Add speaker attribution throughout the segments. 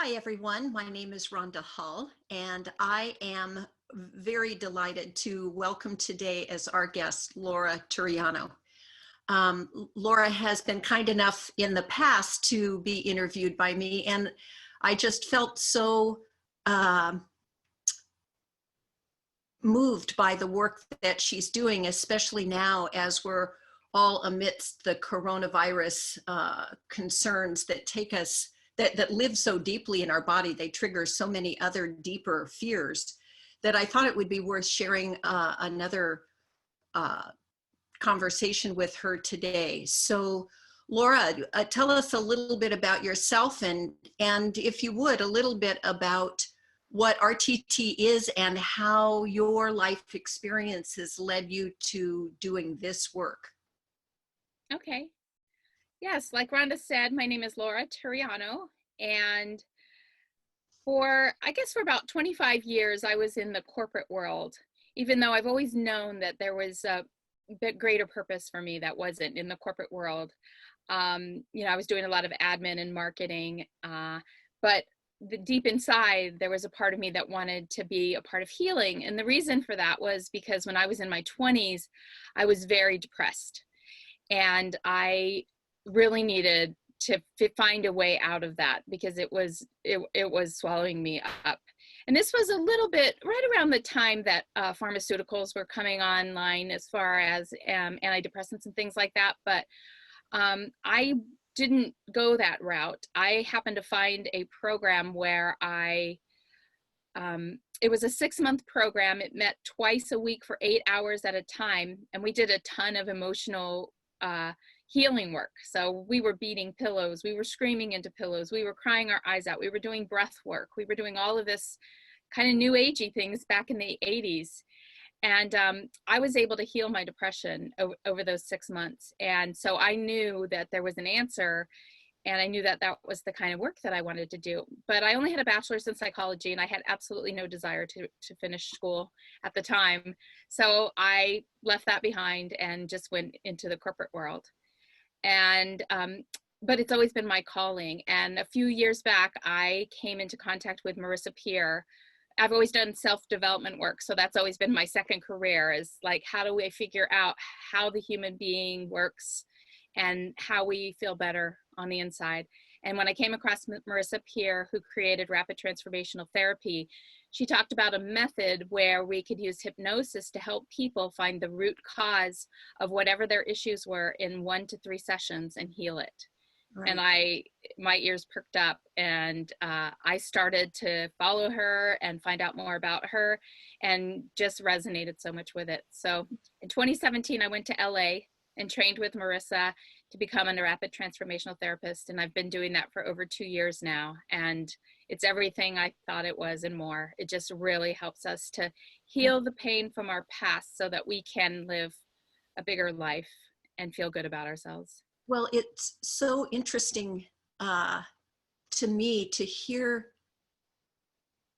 Speaker 1: Hi, everyone. My name is Rhonda Hull, and I am very delighted to welcome today as our guest, Laura Turiano. Laura has been kind enough in the past to be interviewed by me, and I just felt so moved by the work that she's doing, especially now as we're all amidst the coronavirus concerns that take us, that live so deeply in our body. They trigger so many other deeper fears that I thought it would be worth sharing another conversation with her today. So Laura, tell us a little bit about yourself and if you would, a little bit about what RTT is and how your life experiences led you to doing this work.
Speaker 2: Okay. Yes, like Rhonda said, my name is Laura Turiano, and for about 25 years, I was in the corporate world, even though I've always known that there was a bit greater purpose for me that wasn't in the corporate world. I was doing a lot of admin and marketing, but deep inside, there was a part of me that wanted to be a part of healing. And the reason for that was because when I was in my 20s, I was very depressed. And I really needed to find a way out of that because it was swallowing me up. And this was a little bit right around the time that pharmaceuticals were coming online as far as antidepressants and things like that. But I didn't go that route. I happened to find a program where it was a 6-month program. It met twice a week for 8 hours at a time. And we did a ton of emotional healing work. So we were beating pillows, we were screaming into pillows, we were crying our eyes out, we were doing breath work, we were doing all of this kind of new agey things back in the 80s. And I was able to heal my depression over those 6 months. And so I knew that there was an answer, and I knew that that was the kind of work that I wanted to do. But I only had a bachelor's in psychology, and I had absolutely no desire to finish school at the time. So I left that behind and just went into the corporate world. And but it's always been my calling. And a few years back, I came into contact with Marissa Peer. I've always done self-development work, so that's always been my second career, is like, how do we figure out how the human being works and how we feel better on the inside. And when I came across Marissa Peer, who created rapid transformational therapy, she talked about a method where we could use hypnosis to help people find the root cause of whatever their issues were in 1 to 3 sessions and heal it. Right. And my ears perked up, and I started to follow her and find out more about her, and just resonated so much with it. So in 2017, I went to LA and trained with Marissa to become a rapid transformational therapist. And I've been doing that for over 2 years now. And it's everything I thought it was and more. It just really helps us to heal the pain from our past so that we can live a bigger life and feel good about ourselves.
Speaker 1: Well, it's so interesting to me to hear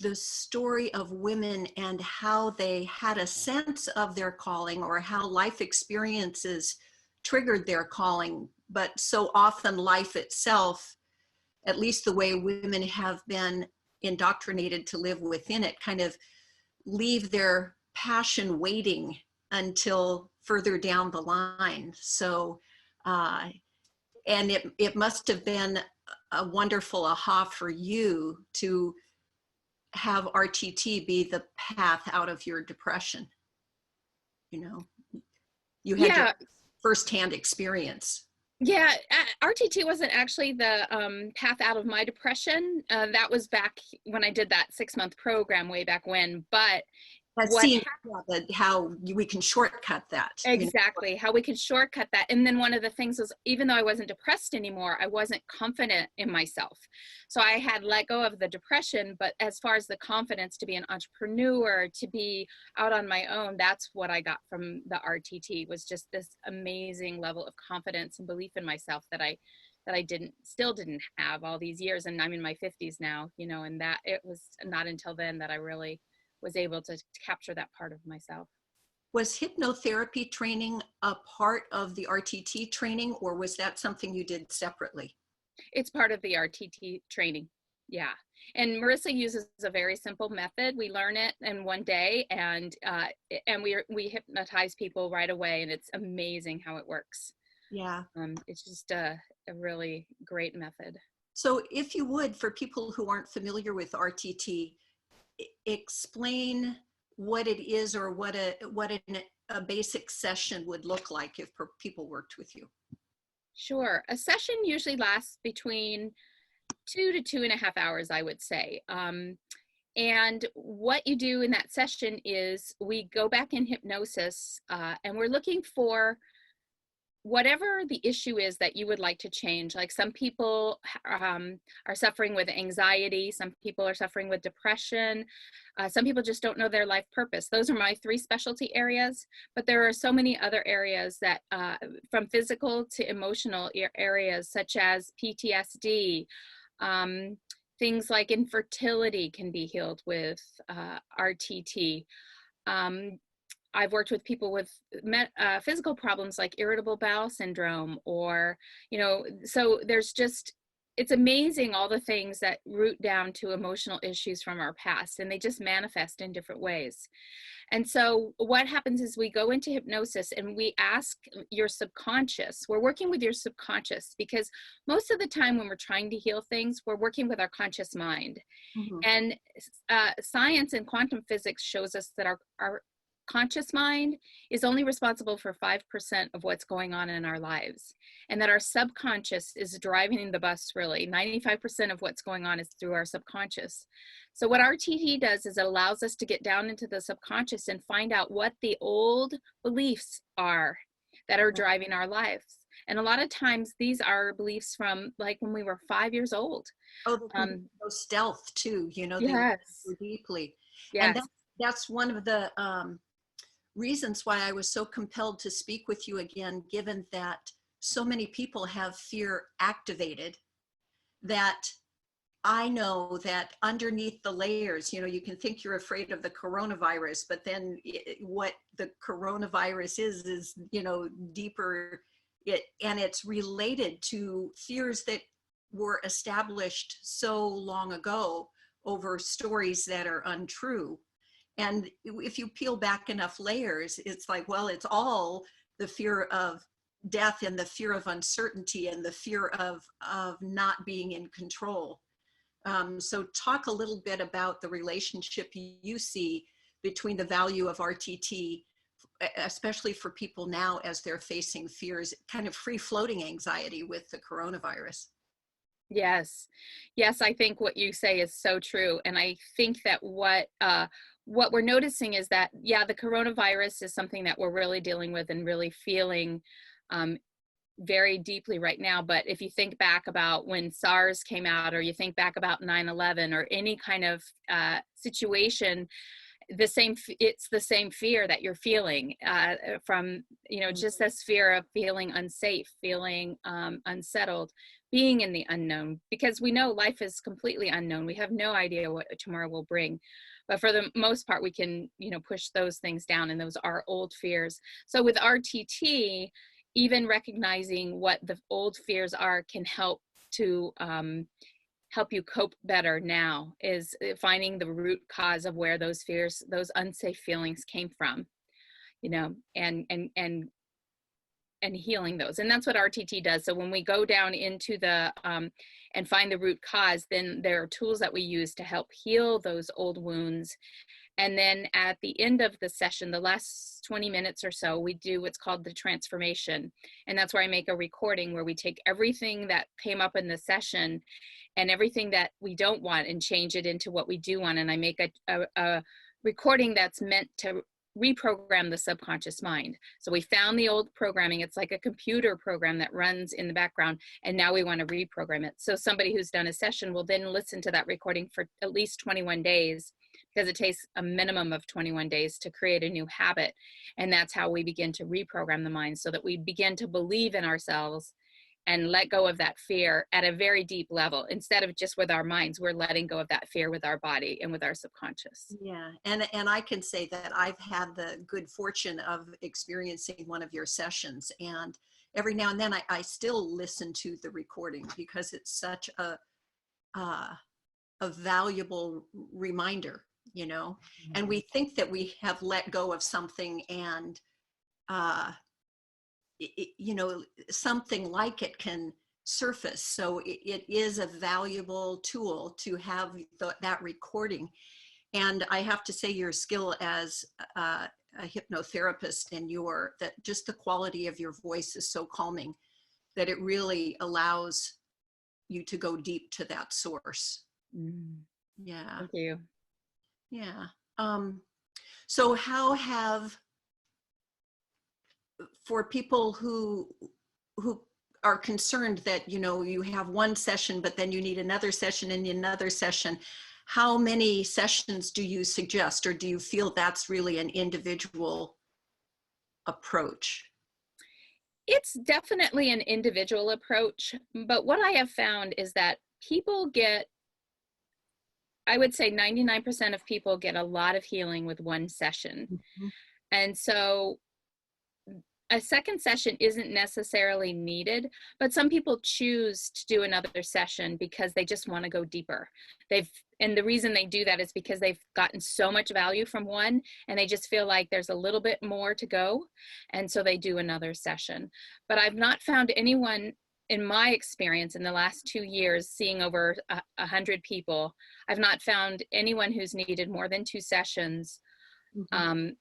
Speaker 1: the story of women and how they had a sense of their calling, or how life experiences triggered their calling. But so often life itself, at least the way women have been indoctrinated to live within it, kind of leave their passion waiting until further down the line. So, and it must have been a wonderful aha for you to have RTT be the path out of your depression. You had your firsthand experience.
Speaker 2: Yeah, RTT wasn't actually the path out of my depression. That was back when I did that 6-month program way back when. But
Speaker 1: how we can shortcut that.
Speaker 2: Exactly, how we can shortcut that. And then one of the things was, even though I wasn't depressed anymore, I wasn't confident in myself. So I had let go of the depression, but as far as the confidence to be an entrepreneur, to be out on my own, that's what I got from the RTT, was just this amazing level of confidence and belief in myself that I still didn't have all these years. And I'm in my 50s now, and that it was not until then that I really was able to capture that part of myself.
Speaker 1: Was hypnotherapy training a part of the RTT training, or was that something you did separately?
Speaker 2: It's part of the RTT training. Yeah. And Marissa uses a very simple method. We learn it in one day, and we hypnotize people right away, and it's amazing how it works.
Speaker 1: Yeah.
Speaker 2: It's just a really great method.
Speaker 1: So if you would, for people who aren't familiar with RTT, explain what it is, or what a basic session would look like if people worked with you.
Speaker 2: Sure. A session usually lasts between 2 to 2.5 hours, I would say. And what you do in that session is we go back in hypnosis, and we're looking for whatever the issue is that you would like to change. Like some people are suffering with anxiety, some people are suffering with depression, some people just don't know their life purpose. Those are my three specialty areas, but there are so many other areas that from physical to emotional areas, such as PTSD, things like infertility can be healed with RTT. I've worked with people with physical problems like irritable bowel syndrome, or, so it's amazing all the things that root down to emotional issues from our past, and they just manifest in different ways. And so what happens is we go into hypnosis and we ask your subconscious, we're working with your subconscious, because most of the time when we're trying to heal things, we're working with our conscious mind.
Speaker 1: Mm-hmm.
Speaker 2: And science and quantum physics shows us that our conscious mind is only responsible for 5% of what's going on in our lives, and that our subconscious is driving the bus. Really, 95% of what's going on is through our subconscious. So what RTT does is it allows us to get down into the subconscious and find out what the old beliefs are that are driving our lives. And a lot of times these are beliefs from like when we were 5 years old.
Speaker 1: Oh, they can be so stealth too, they work
Speaker 2: Yes.
Speaker 1: so deeply. And
Speaker 2: Yes.
Speaker 1: that's one of the reasons why I was so compelled to speak with you again, given that so many people have fear activated, that I know that underneath the layers, you can think you're afraid of the coronavirus, but then what the coronavirus is, deeper, and it's related to fears that were established so long ago over stories that are untrue. And if you peel back enough layers, it's like, well, it's all the fear of death and the fear of uncertainty and the fear of not being in control. So talk a little bit about the relationship you see between the value of RTT, especially for people now as they're facing fears, kind of free-floating anxiety with the coronavirus.
Speaker 2: Yes. Yes, I think what you say is so true. And I think that what we're noticing is that, yeah, the coronavirus is something that we're really dealing with and really feeling very deeply right now. But if you think back about when SARS came out, or you think back about 9/11, or any kind of situation, it's the same fear that you're feeling from, just this fear of feeling unsafe, feeling unsettled, being in the unknown, because we know life is completely unknown. We have no idea what tomorrow will bring. But for the most part, we can, push those things down, and those are old fears. So with RTT, even recognizing what the old fears are can help to help you cope better now, is finding the root cause of where those fears, those unsafe feelings came from, and healing those. And that's what RTT does. So when we go down into the and find the root cause, then there are tools that we use to help heal those old wounds. And then at the end of the session, the last 20 minutes or so, we do what's called the transformation. And that's where I make a recording where we take everything that came up in the session and everything that we don't want and change it into what we do want. And I make a recording that's meant to reprogram the subconscious mind. So we found the old programming. It's like a computer program that runs in the background, and now we want to reprogram it. So somebody who's done a session will then listen to that recording for at least 21 days, because it takes a minimum of 21 days to create a new habit. And that's how we begin to reprogram the mind, so that we begin to believe in ourselves and let go of that fear at a very deep level. Instead of just with our minds, we're letting go of that fear with our body and with our subconscious.
Speaker 1: Yeah, and I can say that I've had the good fortune of experiencing one of your sessions, and every now and then I still listen to the recording, because it's such a a valuable reminder, you know, and we think that we have let go of something, and you know, something like it can surface. So it is a valuable tool to have that recording. And I have to say, your skill as a hypnotherapist, and that just the quality of your voice is so calming that it really allows you to go deep to that source. Yeah.
Speaker 2: Thank you.
Speaker 1: Yeah. So how have, for people who are concerned that, you know, you have one session, but then you need another session and another session, how many sessions do you suggest, or do you feel that's really an individual approach?
Speaker 2: It's definitely an individual approach, but what I have found is that people get, I would say 99% of people get a lot of healing with one session.
Speaker 1: Mm-hmm.
Speaker 2: And so a second session isn't necessarily needed, but some people choose to do another session because they just want to go deeper. And the reason they do that is because they've gotten so much value from one, and they just feel like there's a little bit more to go. And so they do another session. But I've not found anyone, in my experience in the last 2 years, seeing over 100 people, I've not found anyone who's needed more than 2 sessions.
Speaker 1: Mm-hmm.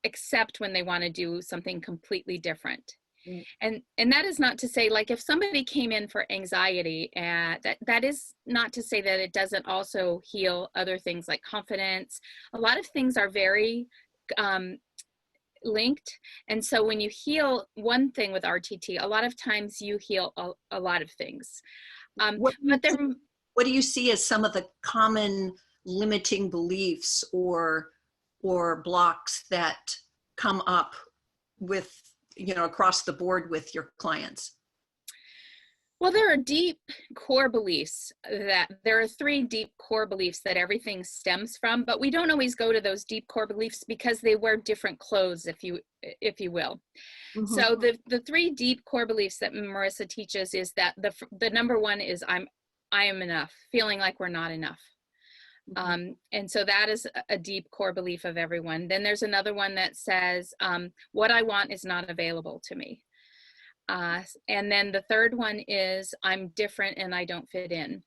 Speaker 2: Except when they want to do something completely different.
Speaker 1: Right.
Speaker 2: And that is not to say, like, if somebody came in for anxiety, that is not to say that it doesn't also heal other things like confidence. A lot of things are very linked. And so when you heal one thing with RTT, a lot of times you heal a lot of things. But
Speaker 1: what do you see as some of the common limiting beliefs or blocks that come up with, you know, across the board with your clients?
Speaker 2: Well, there are deep core beliefs there are 3 deep core beliefs that everything stems from, but we don't always go to those deep core beliefs because they wear different clothes, if you will.
Speaker 1: Mm-hmm.
Speaker 2: So the 3 deep core beliefs that Marissa teaches is that the number one is I am enough, feeling like we're not enough.
Speaker 1: Mm-hmm.
Speaker 2: And so that is a deep core belief of everyone. Then there's another one that says, what I want is not available to me. And then the third one is, I'm different and I don't fit in,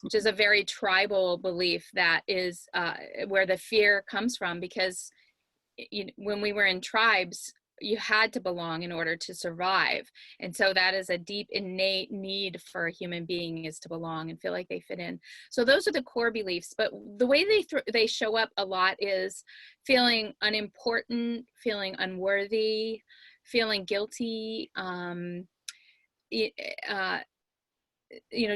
Speaker 2: which is a very tribal belief that is where the fear comes from, because when we were in tribes, you had to belong in order to survive. And so that is a deep innate need for a human being, is to belong and feel like they fit in. So those are the core beliefs, but the way they show up a lot is feeling unimportant, feeling unworthy, feeling guilty,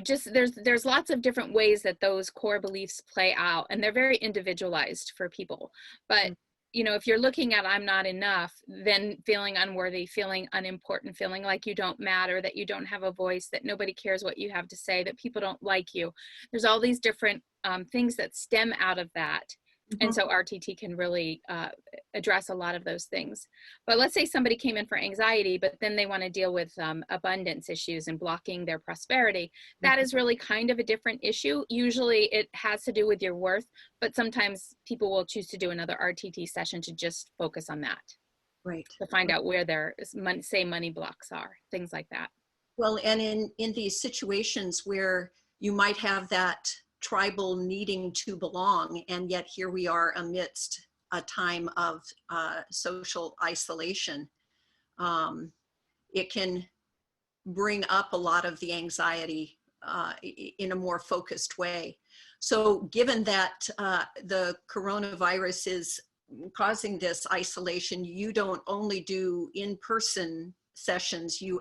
Speaker 2: just there's lots of different ways that those core beliefs play out, and they're very individualized for people. But if you're looking at I'm not enough, then feeling unworthy, feeling unimportant, feeling like you don't matter, that you don't have a voice, that nobody cares what you have to say, that people don't like you. There's all these different things that stem out of that. Mm-hmm. And so RTT can really address a lot of those things. But let's say somebody came in for anxiety, but then they want to deal with abundance issues and blocking their prosperity. That is really kind of a different issue. Usually it has to do with your worth, but sometimes people will choose to do another RTT session to just focus on that.
Speaker 1: Right.
Speaker 2: To find out where their money blocks are, things like that.
Speaker 1: Well, and in these situations where you might have that tribal needing to belong, and yet here we are amidst a time of social isolation, it can bring up a lot of the anxiety in a more focused way. So given that the coronavirus is causing this isolation, you don't only do in-person sessions, you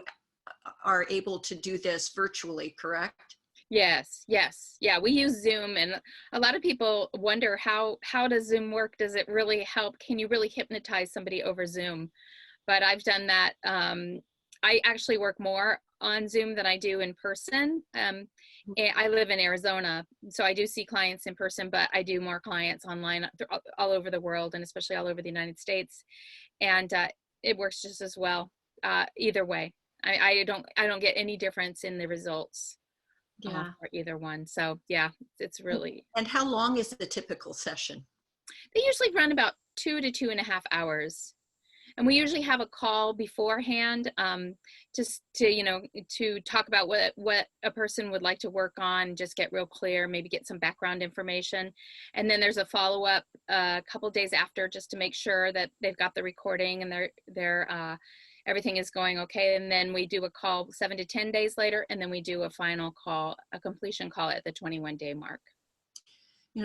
Speaker 1: are able to do this virtually, correct?
Speaker 2: Yes. Yeah, we use Zoom, and a lot of people wonder how does Zoom work? Does it really help? Can you really hypnotize somebody over Zoom? But I've done that. I actually work more on Zoom than I do in person. I live in Arizona, so I do see clients in person, but I do more clients online all over the world, and especially all over the United States. And it works just as well either way. I don't get any difference in the results.
Speaker 1: Yeah.
Speaker 2: for either one. So yeah, it's really,
Speaker 1: And how long is the typical session?
Speaker 2: they usually run about 2 to 2.5 hours. And we usually have a call beforehand, just to, to talk about what a person would like to work on, just get real clear, maybe get some background information. And then there's a follow-up a couple days after, just to make sure that they've got the recording and their everything is going okay. And then we do a call 7 to 10 days later, and then we do a final call, a completion call at the 21-day mark.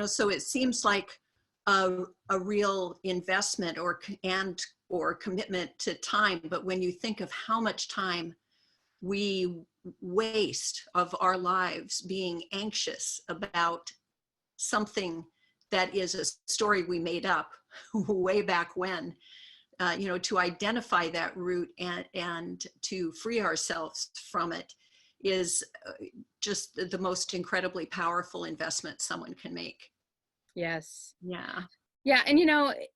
Speaker 1: So it seems like a real investment or commitment to time. But when you think of how much time we waste of our lives being anxious about something that is a story we made up way back when, to identify that root and to free ourselves from it is just the most incredibly powerful investment someone can make.
Speaker 2: Yes.
Speaker 1: Yeah.
Speaker 2: Yeah. And,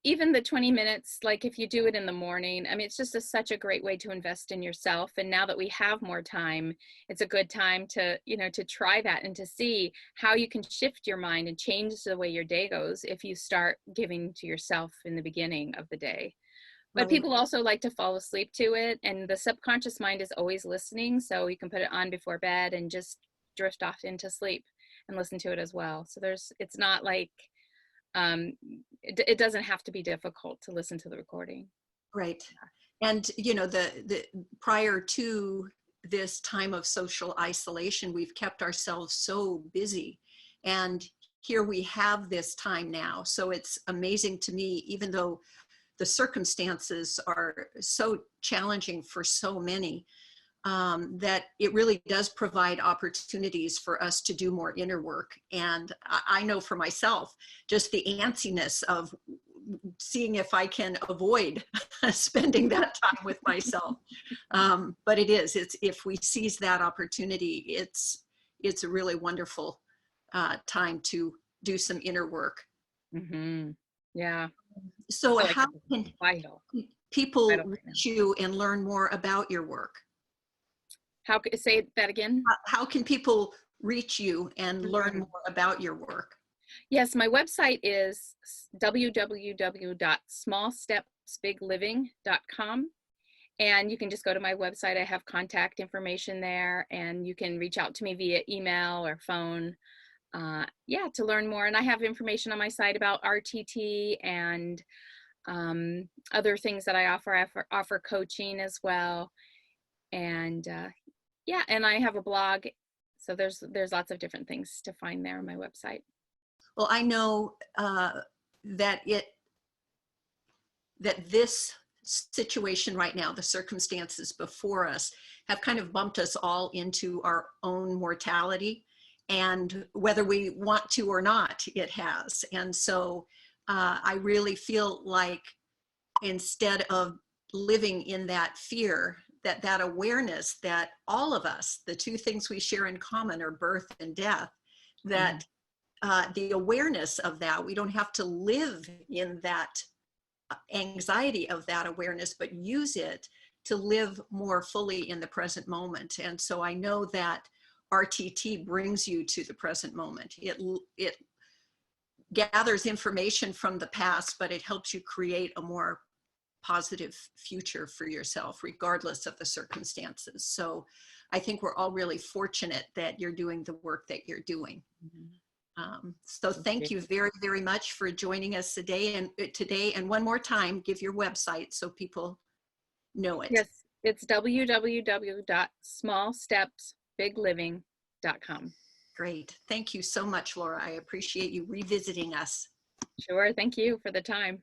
Speaker 2: even the 20 minutes, like if you do it in the morning, I mean, it's just such a great way to invest in yourself. And now that we have more time, it's a good time to, to try that and to see how you can shift your mind and change the way your day goes if you start giving to yourself in the beginning of the day. But
Speaker 1: Right.
Speaker 2: people also like to fall asleep to it. And the subconscious mind is always listening. So you can put it on before bed and just drift off into sleep and listen to it as well. So it's not like, it doesn't have to be difficult to listen to the recording.
Speaker 1: Right. And, the prior to this time of social isolation, we've kept ourselves so busy. And here we have this time now. So it's amazing to me, even though the circumstances are so challenging for so many, that it really does provide opportunities for us to do more inner work. And I know for myself, just the antsiness of seeing if I can avoid spending that time with myself. But it's if we seize that opportunity, it's a really wonderful time to do some inner work.
Speaker 2: Mm-hmm. Yeah.
Speaker 1: So
Speaker 2: Like
Speaker 1: how can
Speaker 2: vital.
Speaker 1: people reach you and learn more about your work?
Speaker 2: Say that again?
Speaker 1: How can people reach you and learn more about your work?
Speaker 2: Yes, my website is www.smallstepsbigliving.com. And you can just go to my website. I have contact information there, and you can reach out to me via email or phone. To learn more. And I have information on my site about RTT and other things that I offer. I offer coaching as well. And and I have a blog. So there's lots of different things to find there on my website.
Speaker 1: Well, I know that this situation right now, the circumstances before us, have kind of bumped us all into our own mortality. And whether we want to or not, it has. And so I really feel like instead of living in that fear, that awareness that all of us, the two things we share in common are birth and death, that the awareness of that, we don't have to live in that anxiety of that awareness, but use it to live more fully in the present moment. And so I know that RTT brings you to the present moment. It gathers information from the past, but it helps you create a more positive future for yourself, regardless of the circumstances. So I think we're all really fortunate that you're doing the work that you're doing. So thank you very, very much for joining us today. And one more time, give your website so people know it.
Speaker 2: Yes, it's www.smallstepsbigliving.com.
Speaker 1: Great. Thank you so much, Laura. I appreciate you revisiting us.
Speaker 2: Sure. Thank you for the time.